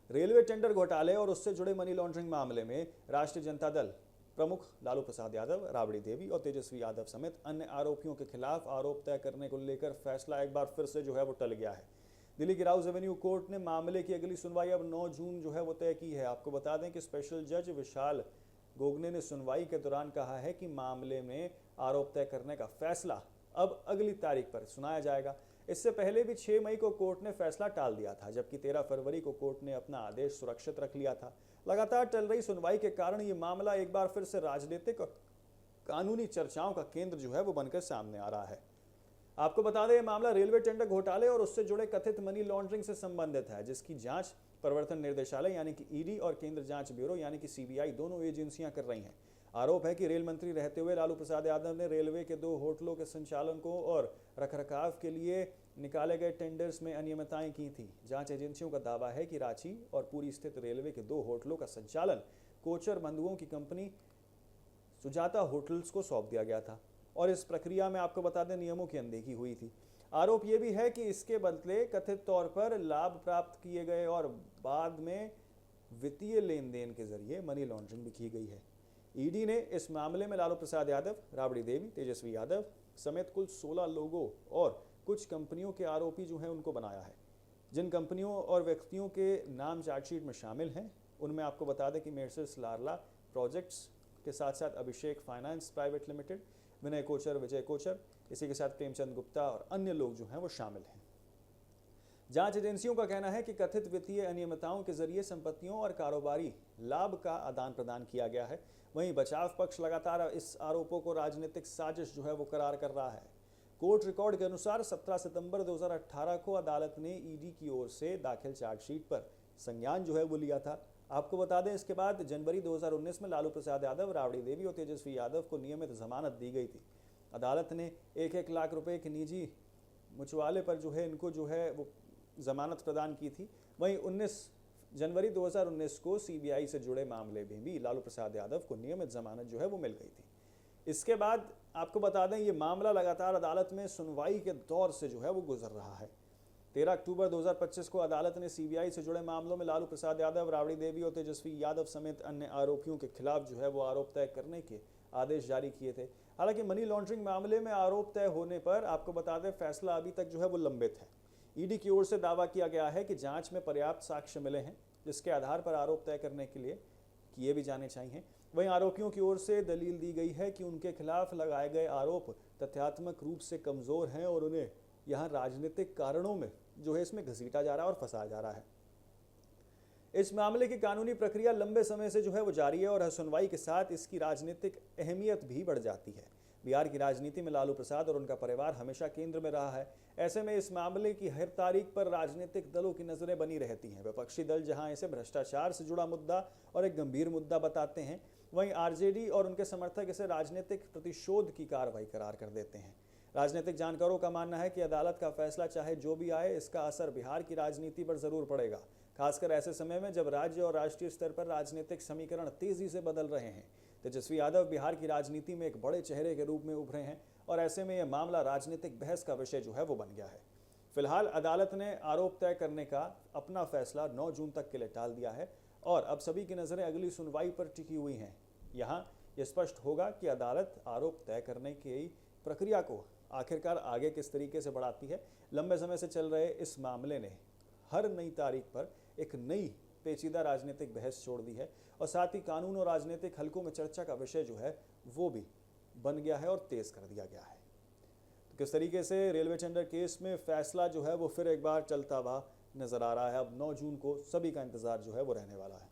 Railway tender घोटाले और उससे जुड़े मनी लॉन्ड्रिंग मामले में राष्ट्रीय जनता दल प्रमुख लालू प्रसाद यादव, राबड़ी देवी और तेजस्वी यादव समेत अन्य आरोपियों के खिलाफ आरोप तय करने को लेकर फैसला एक बार फिर से वो टल गया है। दिल्ली की राउज एवेन्यू कोर्ट ने मामले की अगली सुनवाई अब 9 जून वो तय की है। आपको बता दें कि स्पेशल जज विशाल गोगने ने सुनवाई के दौरान कहा है कि मामले में आरोप तय करने का फैसला अब अगली तारीख पर सुनाया जाएगा। इससे पहले भी 6 मई को कोर्ट ने फैसला टाल दिया था, जबकि 13 फरवरी को कोर्ट ने अपना आदेश सुरक्षित रख लिया था। लगातार टल रही सुनवाई के कारण ये मामला एक बार फिर से राजनीतिक और कानूनी चर्चाओं का केंद्र वो बनकर सामने आ रहा है। आपको बता दें, ये मामला रेलवे टेंडर घोटाले और उससे जुड़े कथित मनी लॉन्ड्रिंग से संबंधित है, जिसकी जांच प्रवर्तन निर्देशालय यानी कि ईडी और केंद्र जांच ब्यूरो यानी कि सीबीआई दोनों एजेंसियां कर रही हैं। आरोप है कि रेल मंत्री रहते हुए लालू प्रसाद यादव ने रेलवे के 2 होटलों के संचालन को और रखरखाव के लिए निकाले गए टेंडर्स में अनियमितताएं की थी। जांच एजेंसियों का दावा है कि रांची और पुरी स्थित रेलवे के 2 होटलों का संचालन कोचर बंधुओं की कंपनी सुजाता होटल्स को सौंप दिया गया था और इस प्रक्रिया में आपको बता दें नियमों की अनदेखी हुई थी। आरोप यह भी है कि इसके बदले कथित तौर पर लाभ प्राप्त किए गए और बाद में वित्तीय लेन देन के जरिए मनी लॉन्ड्रिंग भी की गई है। ईडी ने इस मामले में लालू प्रसाद यादव, राबड़ी देवी, तेजस्वी यादव समेत कुल 16 लोगों और कुछ कंपनियों के आरोपी उनको बनाया है। जिन कंपनियों और व्यक्तियों के नाम चार्जशीट में शामिल हैं उनमें आपको बता दें कि मेर्सर्स लारला प्रोजेक्ट्स के साथ साथ अभिषेक फाइनेंस प्राइवेट लिमिटेड, विनय कोचर, विजय कोचर, इसी के साथ प्रेमचंद गुप्ता और अन्य लोग वो शामिल हैं। जांच एजेंसियों का कहना है कि कथित वित्तीय अनियमितताओं के जरिए संपत्तियों और कारोबारी लाभ का आदान प्रदान किया गया है। वहीं बचाव पक्ष लगातार इस आरोपों को राजनीतिक साजिश वो करार कर रहा है। कोर्ट रिकॉर्ड के अनुसार 17 सितंबर 2018 को अदालत ने ईडी की ओर से दाखिल चार्जशीट पर संज्ञान वो लिया था। आपको बता दें, इसके बाद जनवरी 2019 में लालू प्रसाद यादव, राबड़ी देवी और तेजस्वी यादव को नियमित जमानत दी गई थी। अदालत ने 1-1 लाख रुपए के निजी मुचवाले पर इनको वो जमानत प्रदान की थी। वहीं 19 जनवरी 2019 को सीबीआई से जुड़े मामले में भी लालू प्रसाद यादव को नियमित जमानत वो मिल गई थी। इसके बाद आपको बता दें, ये मामला लगातार अदालत में सुनवाई के दौर से वो गुजर रहा है। 13 अक्टूबर 2025 को अदालत ने सीबीआई से जुड़े मामलों में लालू प्रसाद यादव, राबड़ी देवी और तेजस्वी यादव समेत अन्य आरोपियों के खिलाफ वो आरोप तय करने के आदेश जारी किए थे। हालांकि मनी लॉन्ड्रिंग मामले में आरोप तय होने पर आपको बता दें, फैसला अभी तक वो लंबित है। ईडी की ओर से दावा किया गया है कि जांच में पर्याप्त साक्ष्य मिले हैं, जिसके आधार पर आरोप तय करने के लिए किए भी जाने चाहिए। वहीं आरोपियों की ओर से दलील दी गई है कि उनके खिलाफ लगाए गए आरोप तथ्यात्मक रूप से कमजोर हैं और उन्हें यहाँ राजनीतिक कारणों में इसमें घसीटा जा रहा है और फंसाया जा रहा है। इस मामले की कानूनी प्रक्रिया लंबे समय से वो जारी है और हर सुनवाई के साथ इसकी राजनीतिक अहमियत भी बढ़ जाती है। बिहार की राजनीति में लालू प्रसाद और उनका परिवार हमेशा केंद्र में रहा है। ऐसे में इस मामले की हर तारीख पर राजनीतिक दलों की नजरें बनी रहती हैं। विपक्षी दल जहां इसे भ्रष्टाचार से जुड़ा मुद्दा और एक गंभीर मुद्दा बताते हैं, वहीं आरजेडी और उनके समर्थक इसे राजनीतिक प्रतिशोध की कार्रवाई करार कर देते हैं। राजनीतिक जानकारों का मानना है कि अदालत का फैसला चाहे जो भी आए, इसका असर बिहार की राजनीति पर जरूर पड़ेगा, खासकर ऐसे समय में जब राज्य और राष्ट्रीय स्तर पर राजनीतिक समीकरण तेजी से बदल रहे हैं। तेजस्वी यादव बिहार की राजनीति में एक बड़े चेहरे के रूप में उभरे हैं और ऐसे में यह मामला राजनीतिक बहस का विषय वो बन गया है। फिलहाल अदालत ने आरोप तय करने का अपना फैसला 9 जून तक के लिए टाल दिया है और अब सभी की नजरें अगली सुनवाई पर टिकी हुई हैं। यहाँ यह स्पष्ट होगा कि अदालत आरोप तय करने की प्रक्रिया को आखिरकार आगे किस तरीके से बढ़ाती है। लंबे समय से चल रहे इस मामले ने हर नई तारीख पर एक नई पेचीदा राजनीतिक बहस छोड़ दी है और साथ ही कानून और राजनीतिक हलकों में चर्चा का विषय वो भी बन गया है और तेज कर दिया गया है। तो किस तरीके से रेलवे टेंडर केस में फैसला वो फिर एक बार चलता हुआ नजर आ रहा है। अब 9 जून को सभी का इंतजार वो रहने वाला है।